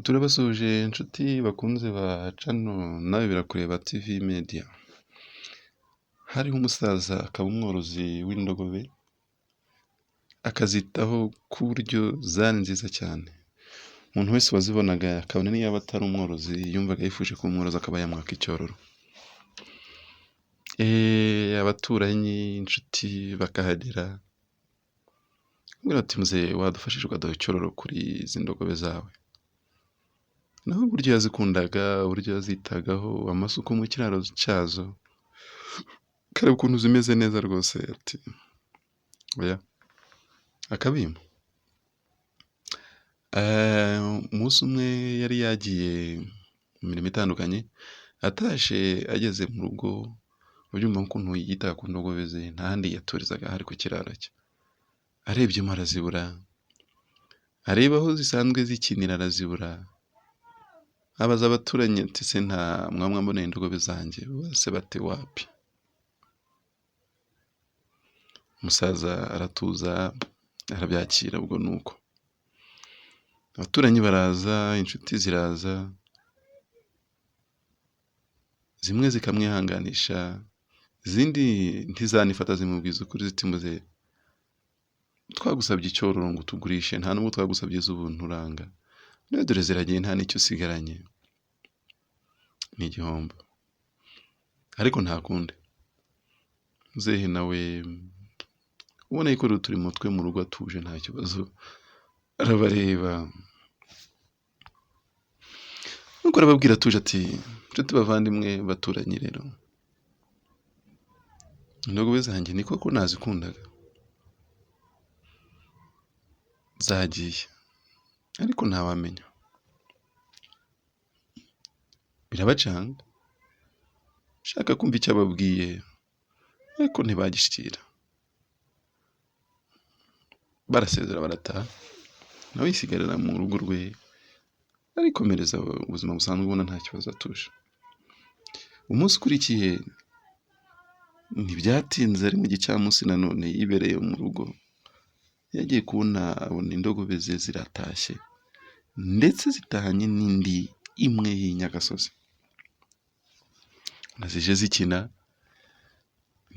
Turabasuhuje inshuti bakunze ba cano nawe birakureba TV Media. Hariho umusaza akaba umworozi w'indogobe, akazitaho ku buryo zari nziza cyane. Umuntu wese wazibonaga akabona niyo yaba atari umworozi yumvaga yifuje kuba umworozi akaba yamwaka icyororo. Abaturanyi, inshuti bakahagera bamubwira bati muzehe wadufashije ukaduha icyororo kuri izi ndogobe zawe. Naho uburyo yazikundaga, uburyo yazitagaho, amasuku mu kiraro cyazo, kareba ukuntu zimeze neza rwose ati oya akabimpa. Umunsi umwe yari yagiye mu mirimo itandukanye, atashye ageze mu rugo ubyumva nk'ukuntu yitaga ku ndogobe ze, nta handi yaturizaga hari ku kiraro cye. Arebyemo arazibura, areba aho zisanzwe zikinira arazibura, abaza abaturanyi ati se nta mwamwe mboneye indogobe zanjye? Bose bati wapi. Umusaza aratuza arabyakira, ubwo ni uko. Abaturanyi baraza, inshuti ziraza, zimwe zikamwihanganisha, izindi ntizanifata zimubwiza ukuri ziti muzehe twagusabye icyororo ngo utugurishe, nta nubwo twagusabye z'ubuntu uranga, none dore ziragiye nta n'icyo usigaranye. Ni igihombo ariko nta kundi. Muzehe nawe ubona ko turi mutwe mu rugo atuje nta kibazo, arabareba nuko arababwira atuje ati nshuti bavandimwe baturanyi, rero indogobe zanjye ni koko nazikundaga, zagiye ariko ntawamenya, birabacanga shaka kumva icyo ababwiye ariko ntibagishyikira. Barasezera barataha, nawe yisigarira mu rugo rwe arikomereza ubuzima busanzwe, ubona nta kibazo atuje. Umunsi ukurikiye ntibyatinze, ari mu gicamunsi nanone yibereye mu rugo, yagiye kubona abona indogobe ze ziratashye ndetse zitahanye n'indi imwe y'inyagasozi, nazije zikina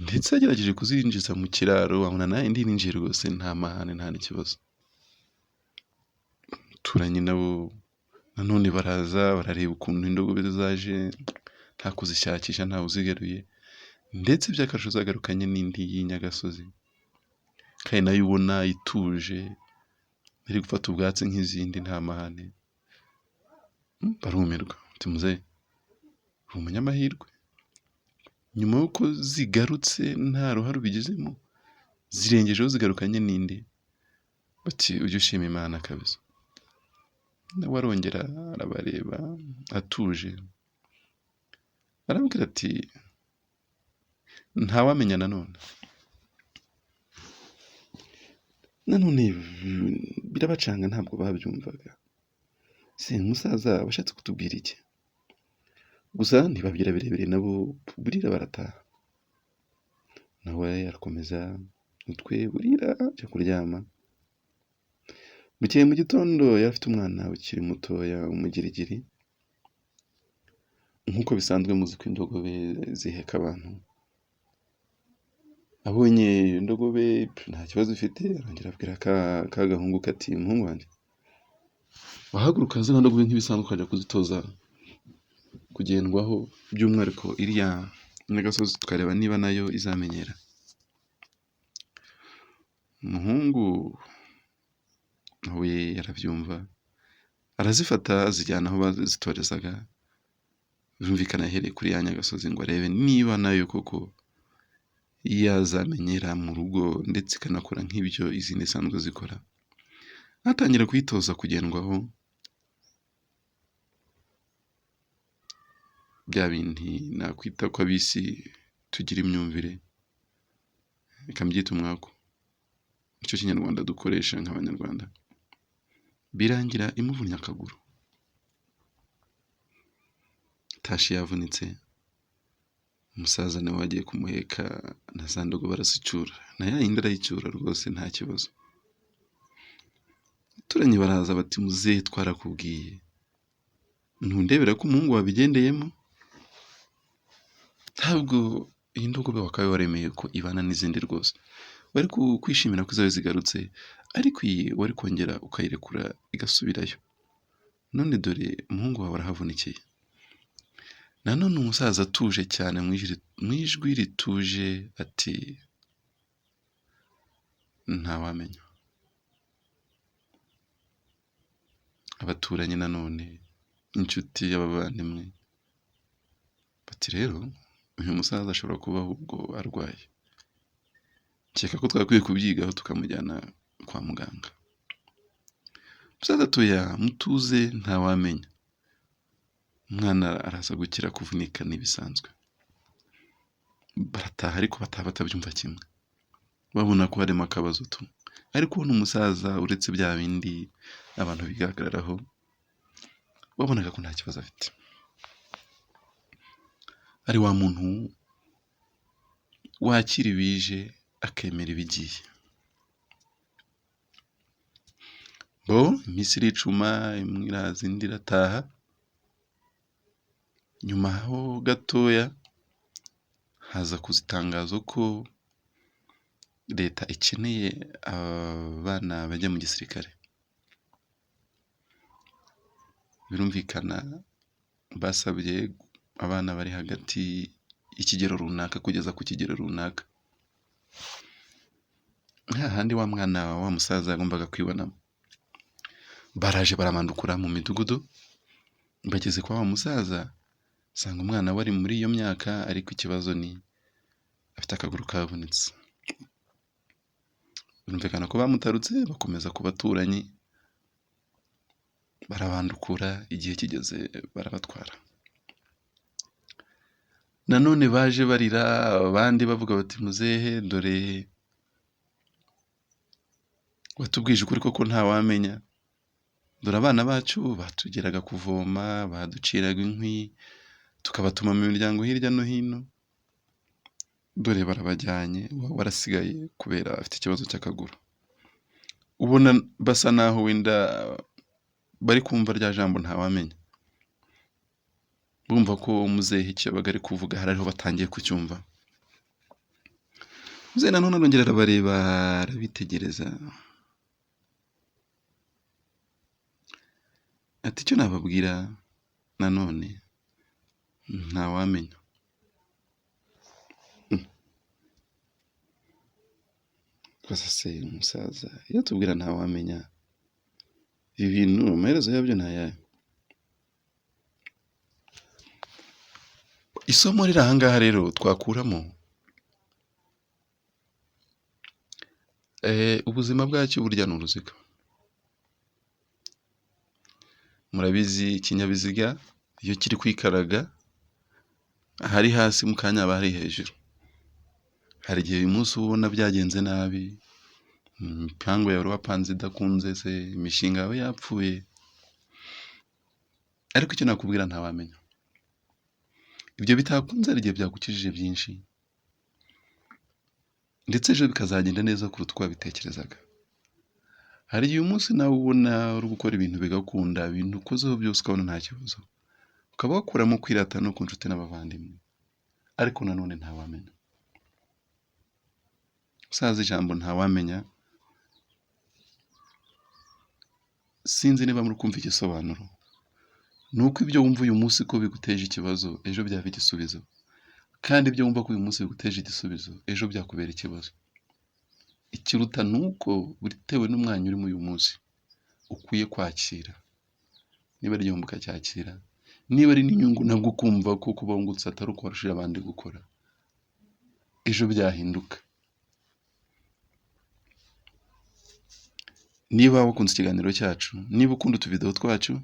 ndetse yagerageje kuzinjiza mu kiraro, abona nta indi ninjiye rwose nta mahane nta n'ikibazo. Abaturanyi nabo nanone baraza barareba ukuntu indogobe zaje nta kuzishakisha, ntawe uzigaruye, ndetse by'akarusho zagarukanye n'indi y'inyagasozi kandi nayo ubona ituje iri gufata ubwatsi nk'izindi nta mahane. Barumirwa bati muzehe uri umunyamahirwe, nyuma y'uko zigarutse nta ruhare ubigizemo, zirengejeho zigarukanye n'indi. Bati ujye ushima Imana kabisa. Nawe arongera arabareba atuje, arababwira ati ntawamenya nanone birabacanga ntabwo babyumvaga. Se umusaza washatse kutubwira iki? Gusa ntibabwira birebire, nabo burira barataha. Nawe arakomeza utwe burira ajya kuryama. Bukeye mu gitondo yari afite umwana ukiri mutoya w'umugirigiri, nk'uko bisanzwe muzi ko indogobe ziheka abantu. Abonye indogobe nta kibazo ifite, arongera abwira ka gahungu kati umuhungu wanjye wahaguruka zino ndogobe nk'ibisanzwe ukajya kuzitoza kugendwaho, by'umwihariko iriya nyagasozi tukareba niba nayo izamenyera. Umuhungu nawe yarabyumva, arazifata azijyana aho bazitorezaga, birumvikana ahereye kuri ya nyagasozi ngo arebe niba nayo koko yazamenyera mu rugo ndetse ikanakora nk'ibyo izindi zisanzwe zikora. Atangira kuyitoza kugendwaho, bya bindi nakwita ko ab'isi tugira imyumvire, reka mbyite umwaku, nicyo kinyarwanda dukoresha nk'abanyarwanda. Birangira imuvunnye akaguru, tashi yavunitse. Umusaza nawe wagiye kumuheka na za ndogobe barazicura, na ya yindi arayicyura rwose nta kibazo. Abaturanyi baraza bati muzehe twarakubwiye ntundebera ko umuhungu wabigendeyemo, ntabwo iyi ndogobe wakabaye waremeye ko ibana n'izindi rwose, wari kwishimira ko zawe zigarutse, ariko iyi wari kongera ukayirekura igasubirayo, none dore umuhungu wawe arahavunikiye. Nanone umusaza atuje cyane mu ijwi rituje ati ntawamenya. Abaturanyi nanone inshuti y'abavandimwe bati rero uyu musaza ashobora kuba ahubwo arwaye, nkeka ko twakwiye kubyigaho tukamujyana kwa muganga. Umusaza atoya mutuze ntawamenya, umwana araza gukira, kuvunika n'ibisanzwe. Barataha ariko bataha batabyumva kimwe, babona ko harimo akabazo tu, ariko ubona umusaza uretse bya bindi abantu bigahagararaho, babonaga ko nta kibazo afite, ari wa muntu wakira ibije akemera ibigiye. Iminsi iricuma, imwe iraza indi irataha, nyuma ho gatoya haza kuza itangazo ko leta ikeneye abana bajya mu gisirikare. Birumvikana basabye abana bari hagati y'ikigero runaka kugeza ku kigero runaka, hahandi wa mwana wa musaza yagombaga kwibonamo. Baraje baramandukura mu midugudu, bageze kwa wa musaza usanga umwana wari muri iyo myaka, ariko ikibazo ni afite akaguru kavunitse. Birumvikana ko bamutarutse bakomeza ku baturanyi, barabandukura, igihe kigeze barabatwara. Nanone baje barira, abandi bavuga bati muzehe dore watubwije ukuri koko ntawamenya, dore abana bacu batugeraga kuvoma, baduciraga inkwi, tukabatuma mu miryango hirya no hino, dore barabajyanye, warasigaye kubera afite ikibazo cy'akaguru. Ubona basa naho wenda bari kumva rya jambo ntawamenya, bumva ko muzehe icyo yabaga ari kuvuga hari ariho batangiye kucyumva. Muzehe nanone arongera arabareba, arabitegereza ati icyo nababwira nanone ntawamenya. Gusa se umusaza iyo tubwira ntawamenya, ibi bintu amaherezo yabyo ntayahe? Isomo riri aha ngaha rero twakuramo, ubuzima bwacu burya ni uruziga. Murabizi ikinyabiziga iyo kiri kwikaraga, ahari hasi mu kanya haba hari hejuru. Hari igihe uyu munsi ubona byagenze nabi, imipango yawe wapanze idakunze se, imishinga yawe yapfuye, ariko icyo nakubwira ntawamenya. Ibyo bitakunze hari igihe byagukijije byinshi, ndetse ejo bikazagenda neza kuruta uko wabitekerezaga. Hari igihe umunsi nawe ubona uri gukora ibintu bigakunda, ibintu ukozeho byose ukabona nta kibazo, ukaba wakuramo kwirata no ku nshuti n'abavandimwe, ariko nanone ntawamenya. Usaza ijambo ntawamenya, sinzi niba muri kumva igisobanuro. Ni uko ibyo wumva uyu munsi ko biguteje ikibazo, ejo byaba igisubizo, kandi ibyo wumva ko uyu munsi biguteje igisubizo, ejo byakubera ikibazo. Ikiruta ni uko bitewe n'umwanya urimo uyu munsi ukwiye kwakira, niba ari igihombo ukacyakira, niba ari n'inyungu nabwo ukumva ko kuba wungutse atari uko warushije abandi gukora, ejo byahinduka. Niba wakunze ikiganiro cyacu, niba ukunda utuvidewo twacu,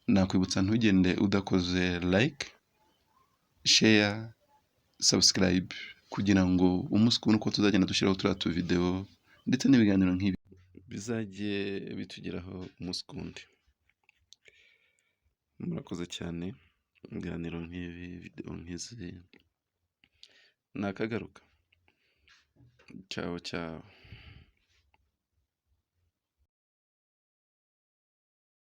nakwibutsa ntugende udakoze like, share, subscribe, kugira ngo umunsi kubona uko tuzagenda dushyiraho turiya tuvidewo ndetse n'ibiganiro nk'ibi bizajye bitugeraho umunsi ku wundi. Murakoze cyane, ibiganiro nk'ibi, videwo nk'izi nakagaruka. Ciao ciao.